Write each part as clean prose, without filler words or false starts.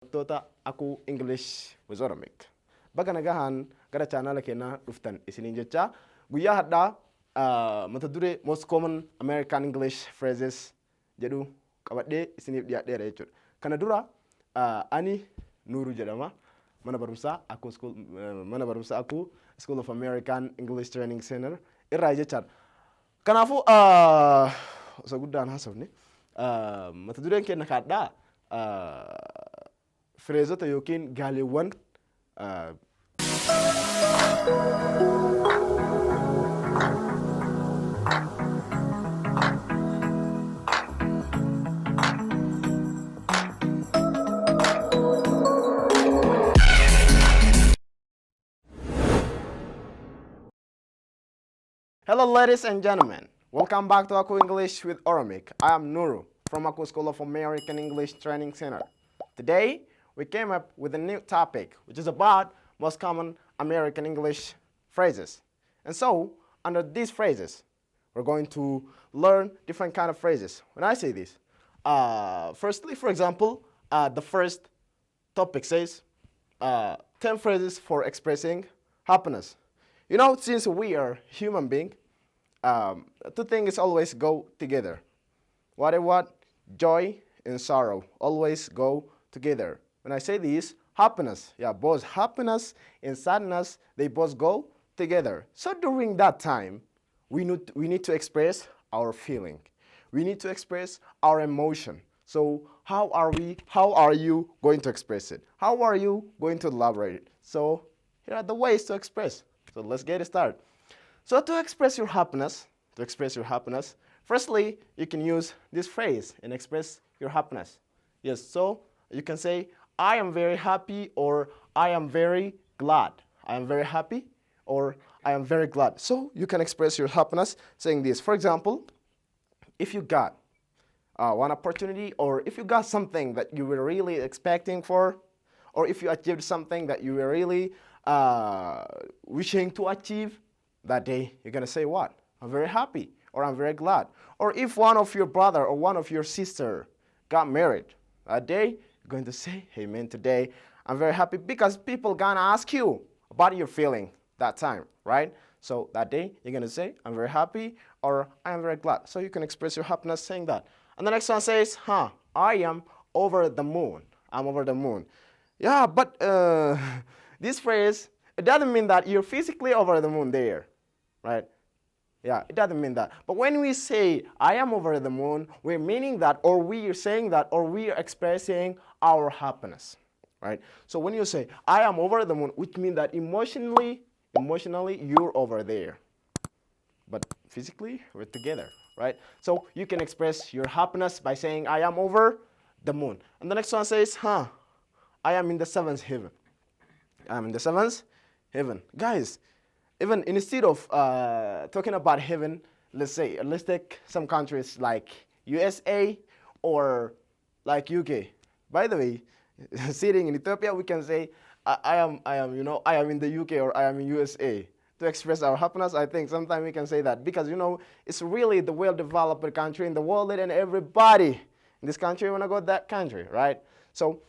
Barattoota akuu English with Oromic. Baga nagahan gara channel keenya dhuftan isiniin jecha guyyaa hadhaa mata duree most common American English phrases jedhu qabadhee isiniif dhiyaadheera jechuudha. Kana dura ani Nuru jedhama. Mana barumsaa akuu School of American English Training Center irraa jechaadha. Kanaafuu osoo guddaan haasofne mata dureen keenya kaadhaa Frezota yookiin gaaleewwan Hello ladies and gentlemen, welcome back to Aku English with Oromic. I am Nuru from Aku School of American English Training Center. Today, we came up with a new topic, which is about most common American English phrases. And so, under these phrases, we're going to learn different kind of phrases. When I say this, firstly, for example, the first topic says 10 phrases for expressing happiness. You know, since we are human beings, two things always go together. What? Joy and sorrow always go together. When I say this, happiness, both happiness and sadness, they both go together. So during that time, we need to express our feeling. We need to express our emotion. So how are you going to express it? How are you going to elaborate it? So here are the ways to express. So let's get started. So to express your happiness, firstly, you can use this phrase and express your happiness. Yes, so you can say, I am very happy, or I am very glad. I am very happy, or I am very glad. So you can express your happiness saying this. For example, if you got one opportunity, or if you got something that you were really expecting for, or if you achieved something that you were really wishing to achieve that day, you're going to say what? I'm very happy, or I'm very glad. Or if one of your brother or one of your sister got married that day, you're going to say, hey man, today I'm very happy, because people gonna ask you about your feeling that time, right? So that day, you're going to say, I'm very happy, or I'm very glad. So you can express your happiness saying that. And the next one says, I am over the moon. I'm over the moon. Yeah, but this phrase, it doesn't mean that you're physically over the moon there, right? Yeah, it doesn't mean that. But when we say, I am over the moon, we're meaning that, or we are saying that, or we are expressing our happiness, right? So when you say, I am over the moon, which means that emotionally, you're over there. But physically, we're together, right? So you can express your happiness by saying, I am over the moon. And the next one says, I am in the seventh heaven. I'm in the seventh heaven. Guys, even instead of talking about heaven, let's take some countries like USA or like UK. By the way, sitting in Ethiopia, we can say, I am in the UK, or I am in USA. To express our happiness, I think sometimes we can say that, because, it's really the well-developed country in the world, and everybody in this country want to go to that country, right? So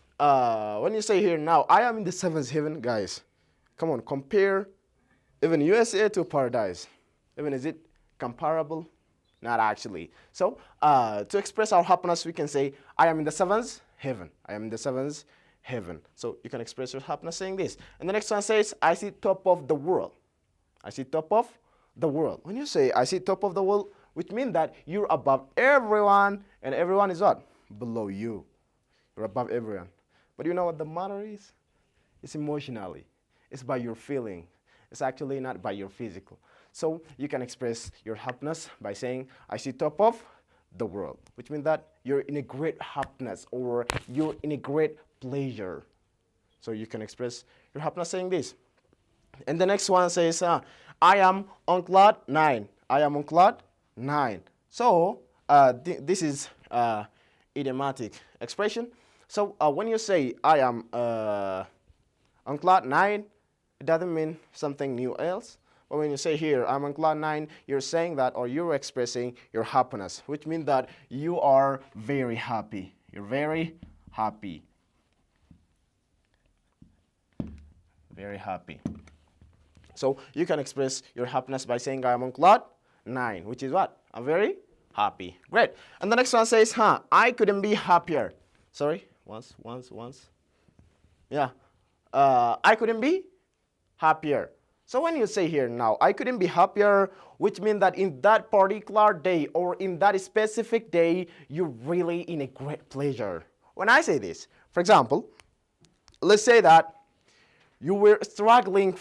when you say here now, I am in the seventh heaven, guys, come on, compare even USA to paradise. Even is it comparable? Not actually. So to express our happiness, we can say, I am in the seventh heaven. I am in the seventh heaven. So you can express your happiness saying this. And the next one says, I see top of the world. I see top of the world. When you say, I see top of the world, which means that you're above everyone, and everyone is what? Below you. You're above everyone. But you know what the matter is? It's emotionally. It's by your feeling. It's actually not by your physical. So you can express your happiness by saying, I see top of the world, which means that you're in a great happiness, or you're in a great pleasure. So you can express your happiness saying this. And the next one says, I am on cloud 9. I am on cloud 9. So this is idiomatic expression. So when you say, I am on cloud 9, it doesn't mean something new else. But when you say here, I'm on cloud 9, you're saying that, or you're expressing your happiness, which means that you are very happy. You're very happy. very happy. So you can express your happiness by saying I am on cloud 9, which is what? I'm very happy. Great. And the next one says, I couldn't be happier. Sorry, once. Yeah. I couldn't be happier. So when you say here now, I couldn't be happier, which means that in that particular day or in that specific day, you're really in a great pleasure. When I say this, for example, let's say that you were struggling,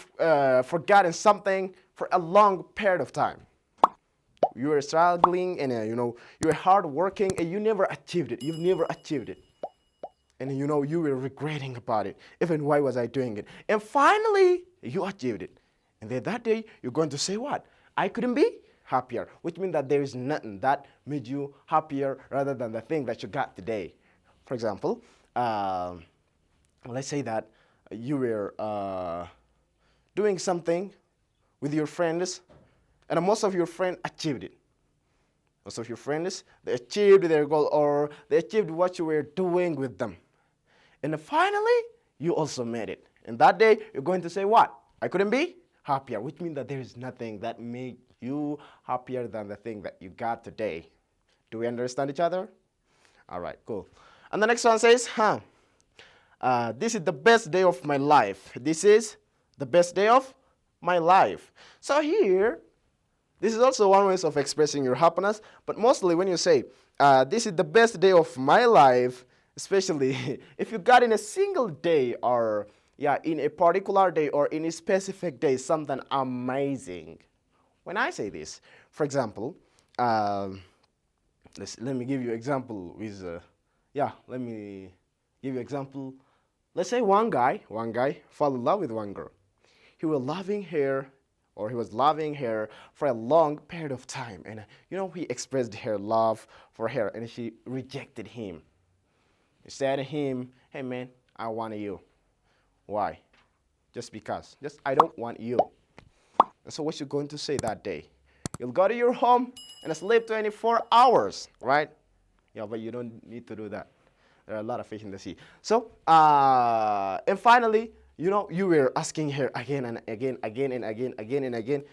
forgetting something for a long period of time. You were struggling and you were hard working and you never achieved it. You've never achieved it. And you were regretting about it. Even why was I doing it? And finally, you achieved it. And then that day, you're going to say what? I couldn't be happier, which means that there is nothing that made you happier rather than the thing that you got today. For example, let's say that you were doing something with your friends, and most of your friends achieved it. Most of your friends, they achieved their goal, or they achieved what you were doing with them. And finally, you also made it. And that day, you're going to say what? I couldn't be happier, which means that there is nothing that made you happier than the thing that you got today. Do we understand each other? All right, cool. And the next one says, this is the best day of my life. This is the best day of my life. So here, this is also one way of expressing your happiness, but mostly when you say, this is the best day of my life, especially if you got in a single day or in a particular day or in a specific day, something amazing. When I say this, for example, let me give you an example with, let me give you an example. Let's say one guy fell in love with one girl. He was loving her for a long period of time. And, he expressed her love for her and she rejected him. He said to him, hey man, I want you. Why? Just because. I don't want you. And so what you going to say that day? You'll go to your home and sleep 24 hours, right? Yeah, but you don't need to do that. There are a lot of fish in the sea. So, and finally, you were asking her again and again. And,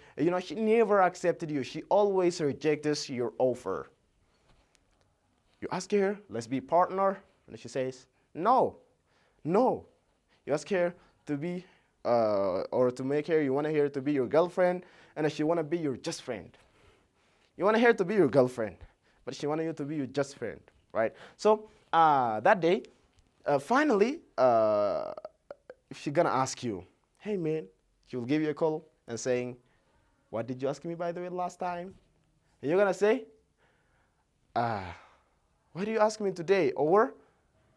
she never accepted you. She always rejects your offer. You ask her, let's be partner. And she says, no. You ask her to be, or to make her, you want her to be your girlfriend, and she want to be your just friend. You want her to be your girlfriend, but she want you to be your just friend, right? So that day, finally, she's gonna ask you, hey man, she will give you a call and saying, what did you ask me by the way last time? And you're gonna say, why do you ask me today? Or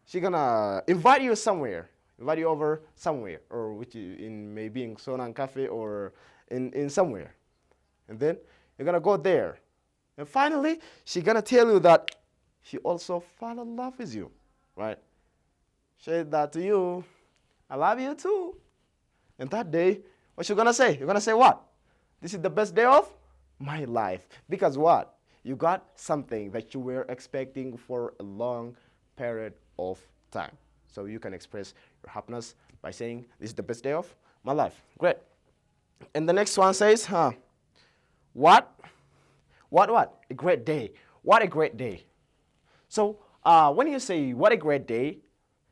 she's gonna invite you somewhere. Invite you over somewhere, or maybe in Sonan Cafe or in somewhere. And then you're gonna go there. And finally, she's gonna tell you that she also fell in love with you, right? She said that to you, I love you too. And that day, what you gonna say? You're gonna say what? This is the best day of my life. Because what? You got something that you were expecting for a long period of time. So you can express your happiness by saying, this is the best day of my life. Great. And the next one says, what? A great day. What a great day. So when you say, what a great day,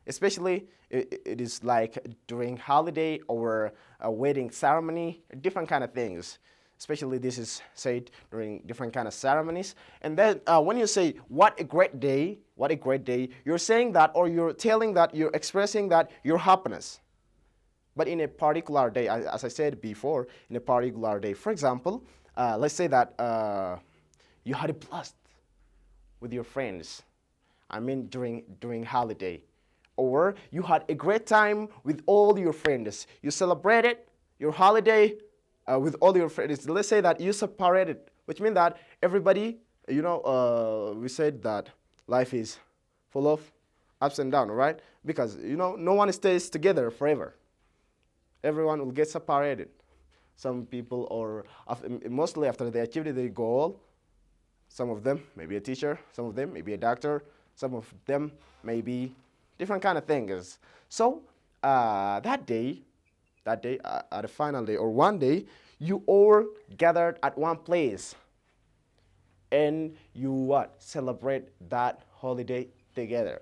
especially it is like during holiday or a wedding ceremony, different kind of things. Especially this is said during different kind of ceremonies. And then when you say, what a great day, you're saying that, or you're telling that, you're expressing that your happiness. But in a particular day, as I said before, in a particular day. For example, let's say that you had a blast with your friends. During holiday. Or you had a great time with all your friends. You celebrated your holiday with all your friends. Let's say that you separated, which means that everybody, we said that life is full of ups and downs, right? Because, no one stays together forever. Everyone will get separated. Some people, or mostly after they achieved their goal, some of them may be a teacher, some of them may be a doctor, some of them may be different kind of things. So that day, that day, at the final day, or one day, you all gathered at one place, and you what? Celebrate that holiday together,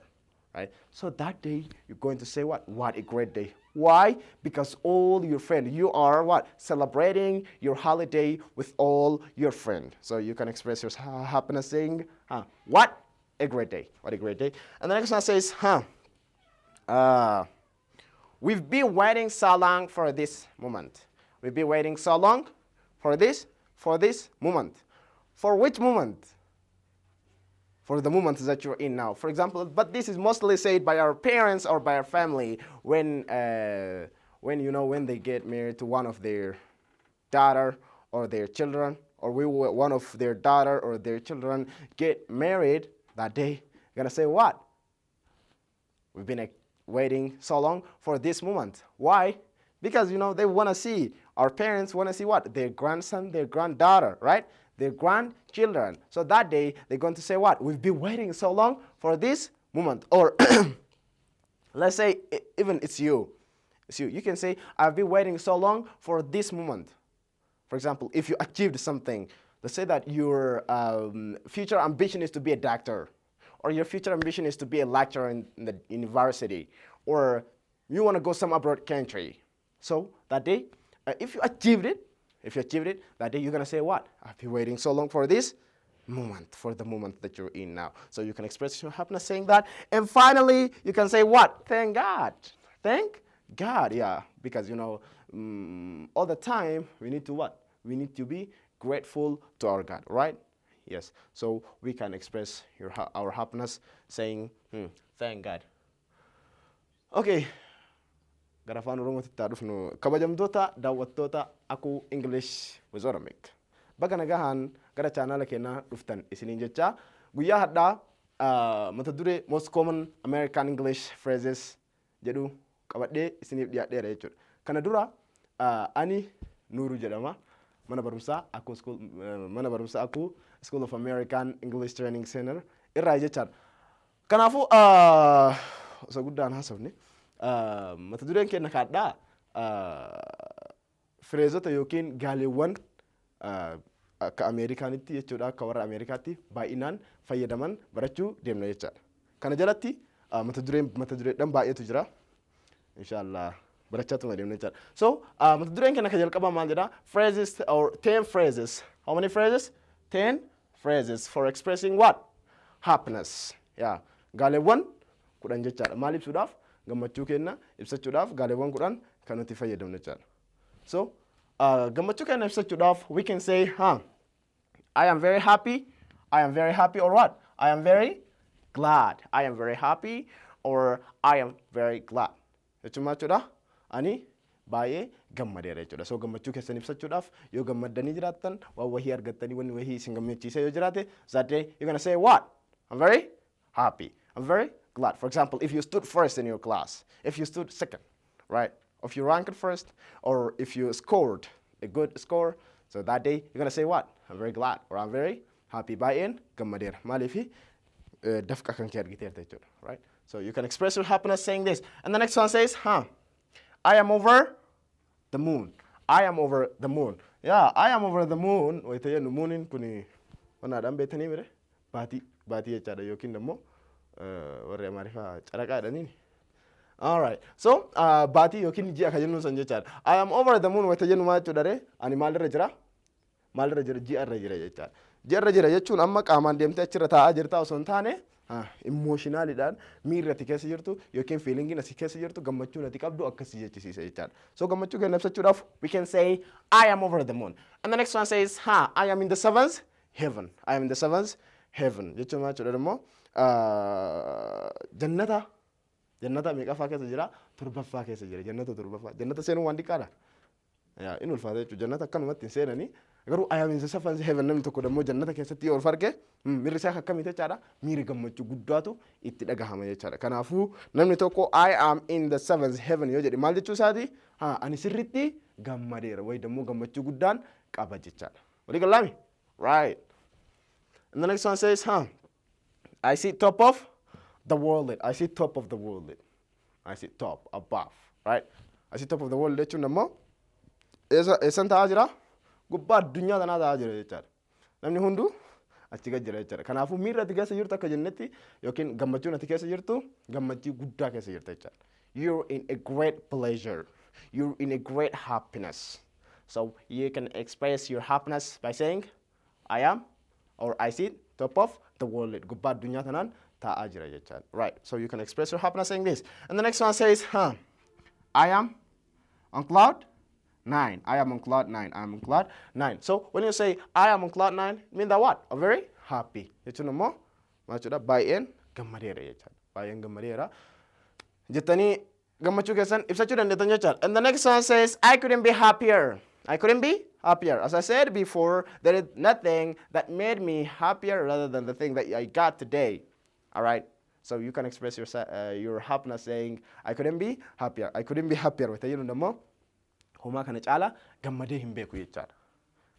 right? So that day, you're going to say what? What a great day. Why? Because all your friends, you are what? Celebrating your holiday with all your friends. So you can express your happiness saying, what a great day. What a great day. And the next one says, we've been waiting so long for this moment. We've been waiting so long for this moment. For which moment? For the moment that you're in now. For example, but this is mostly said by our parents or by our family when when they get married to one of their daughter or their children, or one of their daughter or their children get married that day. You're gonna say what? We've been waiting so long for this moment. Why? Because they want to see, our parents want to see what? Their grandson, their granddaughter, right? Their grandchildren. So that day, they're going to say what? We've been waiting so long for this moment. Or let's say, even it's you. It's you. You can say, I've been waiting so long for this moment. For example, if you achieved something, let's say that your future ambition is to be a doctor, or your future ambition is to be a lecturer in the university, or you want to go some abroad country. So that day, if you achieved it, that day you're going to say what? I've been waiting so long for this moment, for the moment that you're in now. So you can express your happiness saying that. And finally, you can say what? Thank God. Thank God, yeah. Because, all the time, we need to what? We need to be grateful to our God, right? Yes. So we can express our happiness saying, thank God. Okay. Gara afaan Oromootti itti dhufnu kabajamtoota daawwattoota Aku English with Oromic. Baga nagahan gara chaanala keenyaa dhuftan isiniin jecha guyyaa hadhaa mata duree most common American English phrases jedhu qabadhee isiniif dhiyaadheera jechuudha. Kana dura ani Nuuru jedhama. Mana barumsaa Aku School of American English Training Center irraa jechaadha. Kanaafuu osoo guddaan haasofne mata dureen keenya kaadhaa fireezota yookiin gaaleewwan akka Ameerikaanitti jechuudha, akka warra Ameerikaatti baay'inaan fayyadaman barachuu deemna jechaadha. Kana jalatti mata dureedhaan baay'eetu jira. Inshallah barachaa deemna jechaadha. So mata dureen keenya kan jalqabaa maal jedhaa? Phrases or 10 phrases. How many phrases? 10 phrases for expressing what? Happiness. Yeah. Gaaleewwan kudhan jechaadha. Maal ibsuudhaaf? Gammachuu keenya ibsachuudhaaf gaaleewwan kudhan kan nuti fayyadamnu jechaadha. So gammachuu keenya ibsachuudhaaf we can say, I am very happy. I am very happy, or what? I am very glad. I am very happy, or I am very glad. Jechuun jechuudha. Ani baay'ee gammadeera jechuudha. So gammachuu keessan ibsachuudhaaf yoo gammaddanii jiraattan waan wahii argattanii wanni wahii isin gammachiisee yoo jiraate that day you're gonna say what? I'm very happy. I'm very glad. For example, if you stood first in your class, if you stood second, right? If you ranked first, or if you scored a good score, so that day you're gonna say what? I'm very glad, or I'm very happy. Baay'een gammadeera. Maaliifi dafqa kan kee argiteerta jechuudha, right? So you can express your happiness saying this. And the next one says, I am over the moon. I am over the moon. Yeah, I am over the moon. Wayita jennu mooniin kuni wanaadhaan beektanii mire baatii jechaadha yookiin immoo warri Amaariffaa caraqaadhaniini. All right. So baatii yookiin ji'a kan jennu san jechaadha. I am over the moon wayita jennu maal jechuudha ree? Ani maalirra jira? Maalirra jira? Ji'a irra jira jechaadha. Ji'a irra jira jechuun amma qaamaan deemtee achirra taa'aa jirtaa osoo hin taane emotionalidhaan miirri ati keessa jirtu yookiin feelingiin ati keessa jirtu gammachuun ati qabdu akkasii jechisiisa jechaadha. So gammachuu keenya ibsachuudhaaf we can say I am over the moon. And the next one says I am in the seventh heaven. I am in the seventh heaven. Jechuun maal jechuudha immoo jannata meeqaffaa keessa jira? Torbaffaa keessa jira. Jannata torbaffaa. Jannata seenuun waan xiqqaadha. In ulfaata jechuudha. Jannata akkanumatti hin seenanii. Garuu I am in the seventh heaven namni tokko dammoo jannata keessatti yoo farge miirri isaa akkamitti jechaadha? Miirri gammachuu guddaatu itti dhagahama jechaadha. Kanaafuu namni tokko I am in the seventh heaven yoo jedhe maal jechuu isaati? Ani sirritti gammadeera wayi dammoo gammachuu guddaan qaba jechaadha. Walii galaami? Right. And the next one says, I see top of the world. I see top of the world. I see top, above, right? asii top of the world jechuun ammoo eessan ta'aa jira gubbaa addunyaa tanaa ta'aa jira jechaadha. Namni hunduu achi gad jira jechaadha. Kanaafuu miirri ati keessa jirtu akka jennetti yookiin gammachuun ati keessa jirtu gammachuu guddaa keessa jirta jechaadha. You're in a great pleasure. You're in a great happiness. So you can express your happiness by saying I am or I sit top of the world. Gubbaa addunyaa tanaan ta'aa jira jechaadha. Right. So you can express your happiness saying this. And the next one says, I am on cloud 9. I am on cloud 9. I am on cloud 9. So when you say I am on cloud 9, it means that what? I'm very happy. Jechuun ammoo machuudha baay'een gammadeera jechaadha. Baay'een gammadeera. Jettanii gammachuu keessan ibsachuu dandeettan jechaadha. And the next one says I couldn't be happier. I couldn't be happier. As I said before, there is nothing that made me happier rather than the thing that I got today. All right. So you can express your happiness saying I couldn't be happier. I couldn't be happier. Wata jedhu ammoo homaa kana caala gammadee hin beeku jechaadha.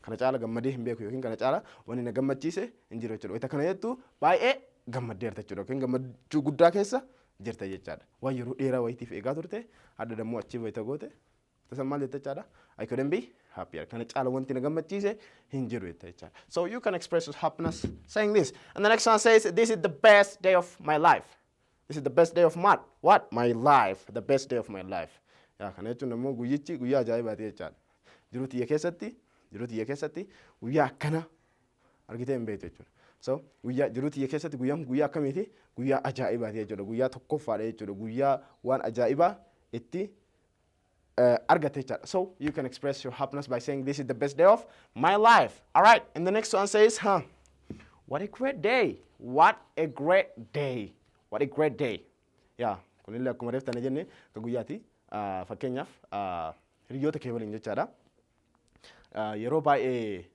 Kana caala gammadee hin beeku yookiin kana caala wanni na gammachiise hin jiru jechuudha. Wata kana jettu baay'ee gammaddeerta jechuudha. Yookiin gammachuu guddaa keessa jirta jechaadha. Waan yeroo dheeraa wayitiif eegaa turte adda dammoo achi wayita goote tasan maal jetta jechaadha. I couldn't be happier. Kana caala wanti na gammachiise hin jiru jetta jechaadha. So you can express your happiness saying this. And the next one says this is the best day of my life. This is the best day of what? My life. The best day of my life. Yaa kana jechuun ammoo guyyichi guyyaa ajaa'ibaati jechaadha. Jiruu tiyya keessatti guyyaa akkana argitee hin beektu jechuudha. So guyyaa jiruu tiyya keessatti guyyaan guyyaa akkamiiti? Guyyaa ajaa'ibaati jechuudha. Guyyaa tokkoffaadha jechuudha. Guyyaa waan ajaa'ibaa itti argate jechaadha. So you can express your happiness by saying this is the best day of my life. All right. And the next one says, what a great day. What a great day. What a great day. Yeah. Kunillee akkuma reeftana jenne ka guyyaati. Fakkeenyaaf hiriyoota kee waliin jechaadha. Yeroo baay'ee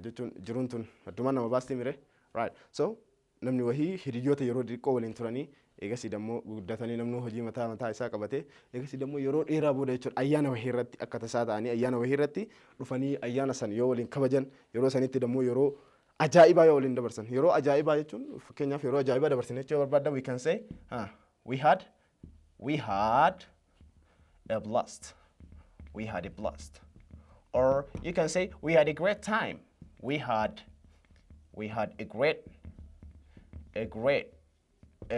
jechuun jiruun tun addumaan nama baastee mire. Right. So namni wahii hiriyoota yeroo xiqqoo waliin turanii eegasii dammoo guddatanii namni hojii mataa isaa qabatee eegasii dammoo yeroo dheeraa booda jechuudha ayyaana wahii irratti akka tasaa ta'anii ayyaana wahii irratti dhufanii ayyaana san yoo waliin kabajan yeroo sanitti dammoo yeroo ajaa'ibaa yoo waliin dabarsan yeroo ajaa'ibaa jechuun fakkeenyaaf yeroo ajaa'ibaa dabarsan jechuu barbaadda we can say we had a blast. We had a blast. Or you can say we had a great time. We had a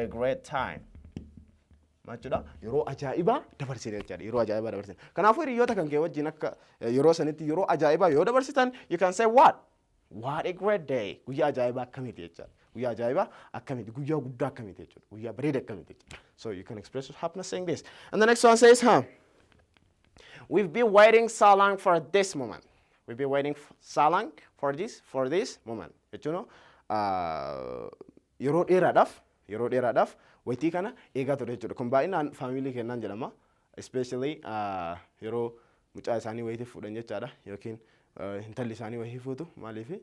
great time. Machuudha yeroo ajaa'ibaa dabarsine jechaadha. Yeroo ajaa'ibaa dabarsine. Kanaafuu hiriyoota kan kee wajjin akka yeroo sanitti yeroo ajaa'ibaa yoo dabarsitan you can say what? What a great day. Guyyaa ajaa'ibaa akkamiiti jechaadha. Guyyaa ajaa'ibaa akkamiiti. Guyyaa guddaa akkamiiti jechuudha. Guyyaa bareeda akkamiiti jechuudha. So you can express your happiness saying this. And the next one says, we've been waiting so long for this moment. We've been waiting so long for this moment. Jechuun yeroo dheeraadhaaf waytii kana eegaa ture jechuudha. Kun baay'inaan faamilii kennaan jedhama. Especially yeroo mucaa isaanii wayitiif fuudhan jechaadha. Yookiin intalli isaanii wayii fuutu maaliifi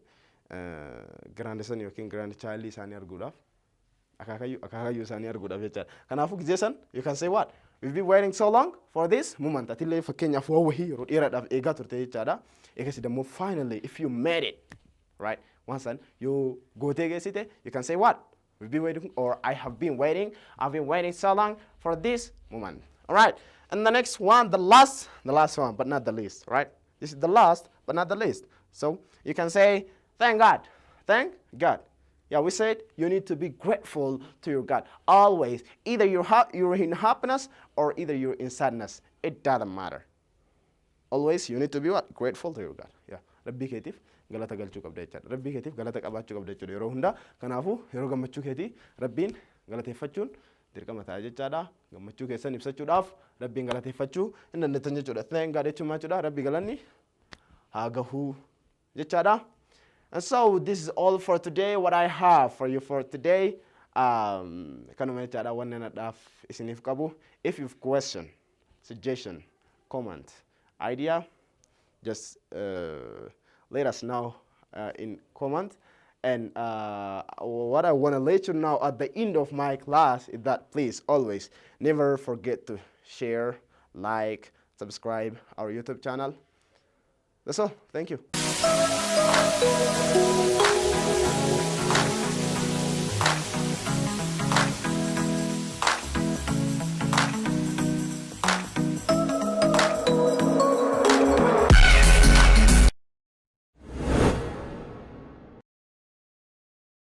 grandson yookiin grandchild isaanii arguudhaaf akaakayyuu isaanii arguudhaaf jechaadha. Kanaafuu gizee san you can say what? We've been waiting so long for this moment. Atillee fakkeenyaaf waa wahii yeroo dheeraadhaaf eegaa turte jechaadha. Eegasii dammoo finally if you made it, right? Once then you gootee geessite you can say what? We've been waiting or I have been waiting. I've been waiting so long for this moment. All right. And the next one, the last one, but not the least, right? This is the last, but not the least. So you can say, thank God. Thank God. Yeah, we said you need to be grateful to your God. Always. Either you're in happiness or either you're in sadness. It doesn't matter. Always you need to be what? Grateful to your God. Yeah. Rabbii keetiif galata galchuu qabda jechaadha. Rabbii keetiif galata qabaachuu qabda jechuudha. Yeroo hunda kanaafuu yeroo gammachuu keetii rabbiin galateeffachuun dirqama ta'a jechaadha. Gammachuu keessan ibsachuudhaaf rabbiin galateeffachuu hin dandeettan jechuudha. Thank God jechuun jechuudha. Rabbi galanni haa gahu jechaadha. And so this is all for today. What I have for you for today. Kanuma jechaadha wanna nadhaaf isiniif qabu. If you've question, suggestion, comment, idea, just let us know in comment. And what I want to let you know at the end of my class is that please always never forget to share, like, subscribe our YouTube channel. That's all. Thank you.